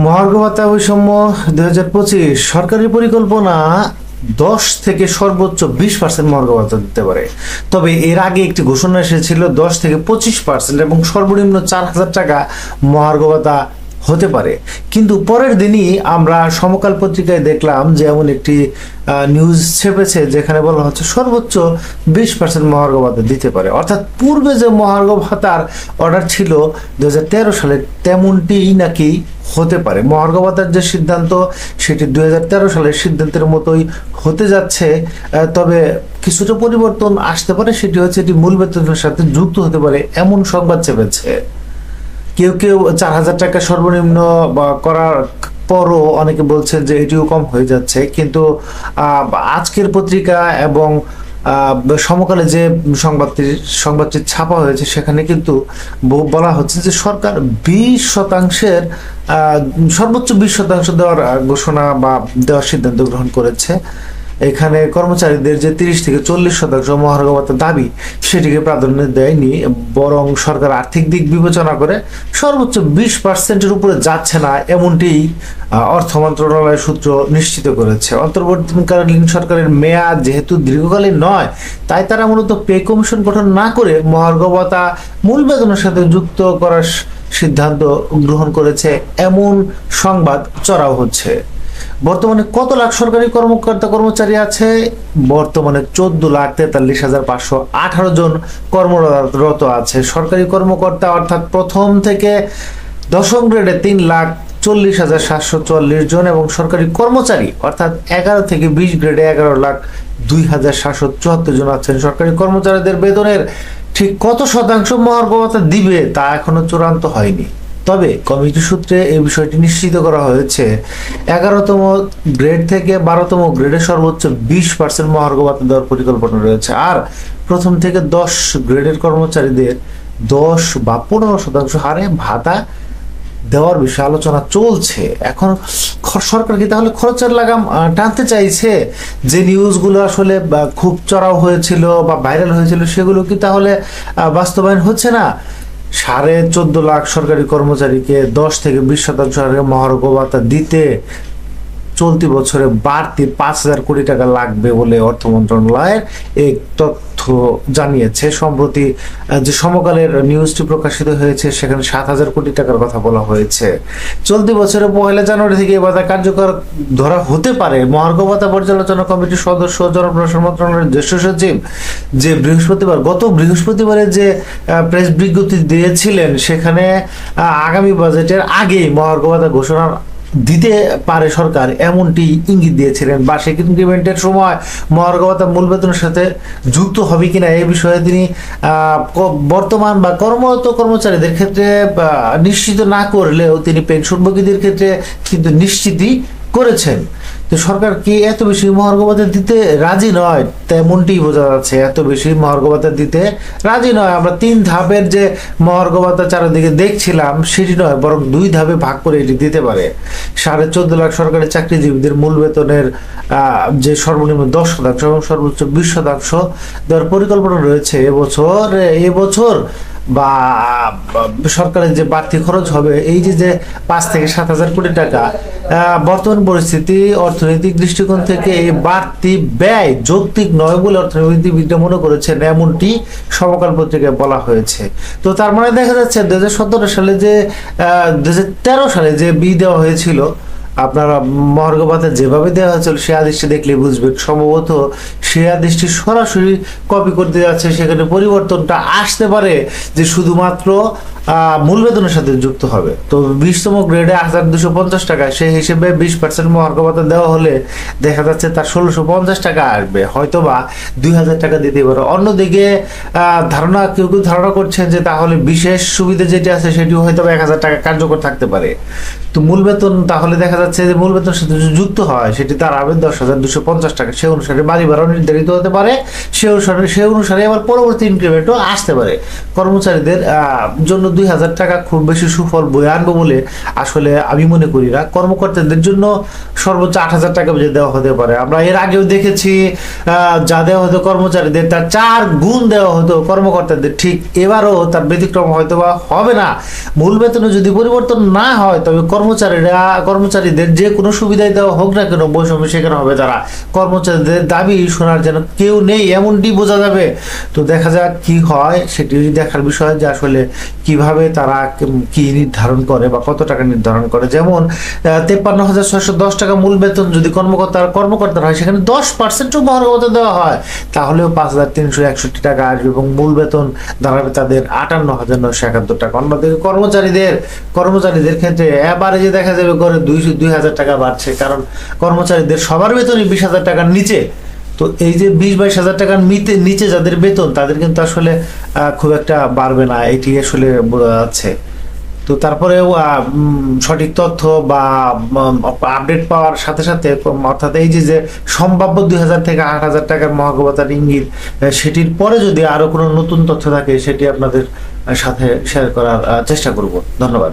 মহার্ঘ ভাতা বৈষম্য 2025 সরকারি পরিকল্পনা 10 থেকে সর্বোচ্চ 20% মহার্ঘ ভাতা দিতে পারে। তবে এর আগে একটি ঘোষণা এসেছিল 10 থেকে 25% এবং সর্বনিম্ন 4,000 টাকা মহার্ঘ ভাতা হতে পারে। কিন্তু পরের দিনই আমরা সমকাল পত্রিকায় দেখলাম যে এমন একটি নিউজ ছেপেছে যেখানে বলা হচ্ছে সর্বোচ্চ 20% মহার্ঘ ভাতা দিতে পারে। অর্থাৎ পূর্বে যে মহার্ঘ ভাতার অর্ডার ছিল 2013 সালে তেমনটিই নাকি হতে পারে। মহার্ঘ ভাতার যে সিদ্ধান্ত সেটি 2013 সালের সিদ্ধান্তের মতোই হতে যাচ্ছে, তবে কিছুটা পরিবর্তন আসতে পারে। সেটি হচ্ছে এটি মূল বেতনের সাথে যুক্ত হতে পারে এমন সংবাদ চেপেছে। কেউ কেউ 4,000 টাকা সর্বনিম্ন করার পরও অনেকে বলছেন যে এটিও কম হয়ে যাচ্ছে। কিন্তু আজকের পত্রিকা এবং সমকালে যে সংবাদটি ছাপা হয়েছে সেখানে কিন্তু বলা হচ্ছে যে সরকার 20% সর্বোচ্চ 20% দেওয়ার ঘোষণা বা দেওয়ার সিদ্ধান্ত গ্রহণ করেছে। এখানে কর্মচারীদের যে 30 থেকে 40% মহার্ঘ ভাতার দাবি সেটিকে প্রাধান্য দেয়নি, বরং সরকার আর্থিক দিক বিবেচনা করে সর্বোচ্চ 20%-এর উপরে যাচ্ছে না এমনটি অর্থ মন্ত্রণালয় সূত্র নিশ্চিত করেছে। অন্তর্বর্তীকালীন সরকারের মেয়াদ যেহেতু দীর্ঘকালীন নয়, তাই তারা মূলত পে কমিশন গঠন না করে মহার্ঘ ভাতা মূল বেতনের সাথে যুক্ত করার সিদ্ধান্ত গ্রহণ করেছে এমন সংবাদ চড়াও হচ্ছে। বর্তমানে কত লাখ সরকারি কর্মকর্তা কর্মচারী আছে? বর্তমানে 14,43,518 জন কর্মরত আছে। সরকারি কর্মকর্তা অর্থাৎ প্রথম থেকে দশম গ্রেডে 3,40,744 জন এবং সরকারি কর্মচারী অর্থাৎ 11 থেকে 20 গ্রেডে 11,02,774 জন আছেন। সরকারি কর্মচারীদের বেতনের ঠিক কত শতাংশ মহার্ঘ ভাতা দিবে তা এখনো চূড়ান্ত হয়নি। তবে কমিটি সূত্রে এই বিষয়টি নিশ্চিত করা হয়েছে 11তম গ্রেড থেকে 12তম গ্রেডে সর্বোচ্চ 20% মহার্ঘ ভাতা দেওয়ার পরিকল্পনা রয়েছে। আর প্রথম থেকে 10 গ্রেডের কর্মচারীদের 10 বা 15% হারে ভাতা দেওয়ার বিষয়ে আলোচনা চলছে। এখন সরকার কি তাহলে খরচের লাগাম টানতে চাইছে? যে নিউজগুলো আসলে খুব চড়াও হয়েছিল বা ভাইরাল হয়েছিল সেগুলো কি তাহলে বাস্তবায়ন হচ্ছে না? 14.5 লাখ সরকারি কর্মচারীকে 10 থেকে 20% হারে মহার্ঘ ভাতা দিতে চলতি বছরে বাড়তি 5,000 কোটি টাকা লাগবে বলে অর্থ মন্ত্রণালয়ের এই তথ্য জানিয়েছে। সম্প্রতি যে সমকালের নিউজটি প্রকাশিত হয়েছে সেখানে 7,000 কোটি টাকার কথা বলা হয়েছে। চলতি বছরের 1 জানুয়ারি থেকে এই ভাতা কার্যকর ধরা হতে পারে। মহার্ঘ ভাতা পর্যালোচনা কমিটির সদস্য জনপ্রশাসন মন্ত্রণালয়ের জ্যেষ্ঠ সচিব যে গত বৃহস্পতিবারে যে প্রেস বিজ্ঞপ্তি দিয়েছিলেন সেখানে আগামী বাজেটের আগেই মহার্ঘ ভাতা ঘোষণা দিতে পারে সরকার এমনটি ইঙ্গিত দিয়েছিলেন। বার্ষিক ইনক্রিমেন্টের সময় মহার্ঘ ভাতা মূল বেতনের সাথে যুক্ত হবে কিনা এই বিষয়ে তিনি বর্তমান বা কর্মরত কর্মচারীদের ক্ষেত্রে নিশ্চিত না করলেও তিনি পেনশনভোগীদের ক্ষেত্রে কিন্তু নিশ্চিতই করেছেন। তো সরকার কি এত বেশি মহার্ঘ ভাতা দিতে রাজি নয়? তেমনটি বোঝা যাচ্ছে, এত বেশি মহার্ঘ ভাতা দিতে রাজি নয়। আমরা 3 ধাপের যে মহার্ঘ ভাতা চারিদিকে দেখছিলাম সেটি নয়, বরং 2 ধাপে ভাগ করে এটি দিতে পারে। 14.5 লাখ সরকারি চাকরিজীবীদের মূল বেতনের যে সর্বনিম্ন 10% এবং সর্বোচ্চ 20% দেওয়ার পরিকল্পনা রয়েছে এবছর বা সরকারের যে বাড়তি খরচ হবে এই যে 5 থেকে 7,000 কোটি টাকা, বর্তমান পরিস্থিতি অর্থনৈতিক দৃষ্টিকোণ থেকে এই বাড়তি ব্যয় যৌক্তিক নয় বলে অর্থনীতিবিদরা মনে করেছেন এমনটি সমকাল পত্রিকায় বলা হয়েছে। তো তার মানে দেখা যাচ্ছে 2017 সালে যে 2013 সালে যে দেওয়া হয়েছিল, আপনারা মহার্ঘ ভাতা যেভাবে দেওয়া হয়েছিল সে আদেশটি দেখলে বুঝবেন সম্ভবত সে আদেশটি সরাসরি কপি করতে যাচ্ছে। সেখানে পরিবর্তনটা আসতে পারে যে শুধুমাত্র মূল বেতনের সাথে যুক্ত হবে। তো 20তম গ্রেডে 1,250 টাকা, সেই হিসেবে 20% মহার্ঘ ভাতা দেওয়া হলে দেখা যাচ্ছে তার 1,650 টাকা আসবে, হয়তো বা 2,000 টাকা দিতে পারে। অন্যদিকে কেউ ধারণা করছেন যে তাহলে বিশেষ সুবিধা যেটি আছে সেটিও হয়তো 1,000 টাকা কার্যকর থাকতে পারে। তো মূল বেতন তাহলে দেখা যাচ্ছে যাচ্ছে যে মূল বেতনের সাথে যুক্ত হয় সেটি তার আবেদন 10,250 টাকা, সে অনুসারে বাড়ি ভাড়াও নির্ধারিত হতে পারে, সে অনুসারে আবার পরবর্তী ইনক্রিমেন্টও আসতে পারে। কর্মচারীদের জন্য 2,000 টাকা খুব বেশি সুফল বয়ে আনবো বলে আসলে আমি মনে করি না। কর্মকর্তাদের জন্য সর্বোচ্চ 8,000 টাকা বেজে দেওয়া হতে পারে। আমরা এর আগেও দেখেছি যা দেওয়া হতো কর্মচারীদের তার 4 গুণ দেওয়া হতো কর্মকর্তাদের, ঠিক এবারও তার ব্যতিক্রম হয়তো বা হবে না। মূল বেতনে যদি পরিবর্তন না হয় তবে কর্মচারীদের যে কোনো সুবিধাই দেওয়া হোক না কেন বৈষম্য শিকার হবে তারা। কর্মচারীদের দাবি শোনার যেন কেউ নেই এমনটি বোঝা যাবে। তো দেখা যাক কি হয়, সেটি দেখার বিষয় যে আসলে কিভাবে তারা কি নির্ধারণ করে বা কত টাকা নির্ধারণ করে। যেমন 53,610 টাকা মূল বেতন যদি কর্মকর্তার হয় সেখানে 10% মহার্ঘ দেওয়া হয়, তাহলেও 5,361 টাকা আসবে এবং মূল বেতন দাঁড়াবে তাদের 58,971 টাকা। অন্যদিকে কর্মচারীদের ক্ষেত্রে এবারে যে দেখা যাবে করে 2,000 টাকা বাড়ছে, কারণ কর্মচারীদের সবার বেতনই 20,000 টাকার নিচে। তো এই যে 20-22,000 টাকার নিচে যাদের বেতন তাদের কিন্তু আসলে খুব একটা বাড়বে না, এটি আসলে বোঝা যাচ্ছে। তো তারপরেও সঠিক তথ্য বা আপডেট পাওয়ার সাথে সাথে অর্থাৎ এই যে সম্ভাব্য 2,000 থেকে 8,000 টাকার মহার্ঘ ভাতার ইঙ্গিত, সেটির পরে যদি আরো কোনো নতুন তথ্য থাকে সেটি আপনাদের সাথে শেয়ার করার চেষ্টা করব। ধন্যবাদ।